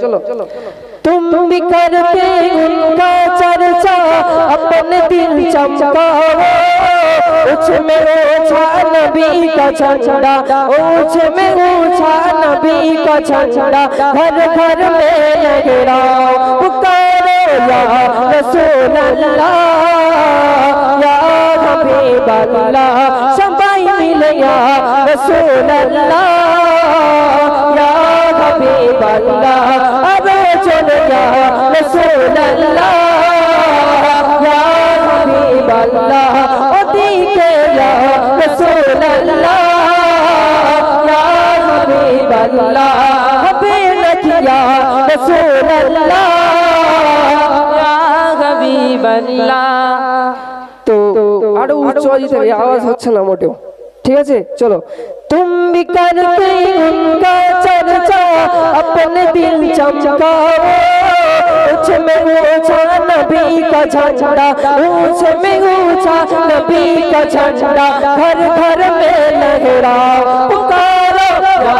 चलो तुम भी करके उनका चर्चा अपने दिल चमकाओ ऊंच में ऊंचा नबी का झंडा ऊंच में ऊंचा नबी का झंडा घर घर में लहराओ पुकारो या रसूल अल्लाह या हबीब अल्लाह शबाई मिले या रसूल अल्लाह या हबीब अल्लाह अबे चलो या रसूल अल्लाह या हबीब अल्लाह ओदी के या रसूल अल्लाह या हबीब अल्लाह हबे नकिया रसूल अल्लाह या हबीब अल्लाह। तो आरो उच्च आवाज होच्छे ना मोटेও ठीक है चलो तुम भी करके उनका चर्चा अपने दिल चमकाओ ऊंच में ऊंचा नबी का झंडा ऊंच में ऊंचा नबी का झंडा घर घर में लहराओ पुकारो या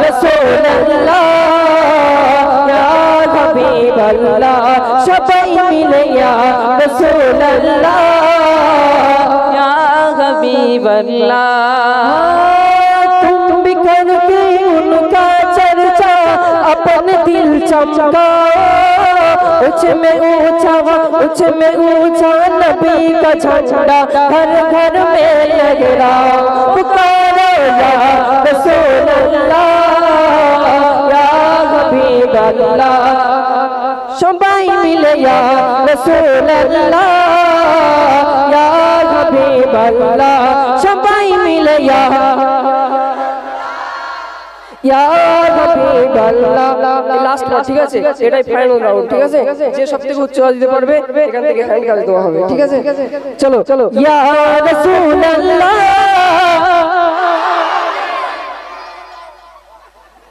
रसूल अल्लाह या हबीब अल्लाह शबाई मिले या रसूल अल्लाह या हबीब अल्लाह। तुम भी करके उनका चर्चा अपने दिल चमकाओ ऊंच में ऊंचा नबी का झंडा घर घर में लहराओ पुकारो या रसूल अल्लाह या हबीब अल्लाह शबाई मिले या रसूल अल्लाह या हबीब अल्लाह शबाई मिले या हबीब अल्लाह। लास्ट বার ঠিক আছে এটাই ফাইনাল রাউন্ড ঠিক আছে যে সবথেকে উচ্চ আওয়াজ দিতে পারবে এখান থেকে হ্যান্ড কাজ দেওয়া হবে ঠিক আছে চলো চলো ইয়া রাসূল আল্লাহ।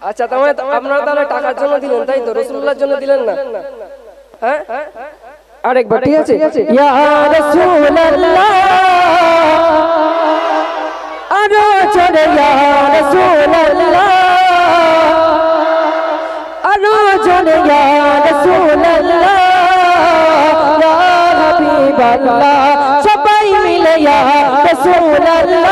আচ্ছা তাহলে আপনারা তাহলে টাকার জন্য দিলেন তাই তো রাসূলুল্লাহর জন্য দিলেন না হ্যাঁ আরেকবার ঠিক আছে ইয়া রাসূল আল্লাহ আরো জোরে ইয়া রাসূল আল্লাহ আরো জোরে ইয়া রাসূল আল্লাহ ইয়া হাবিব আল্লাহ সবাই মিলে ইয়া রাসূল আল্লাহ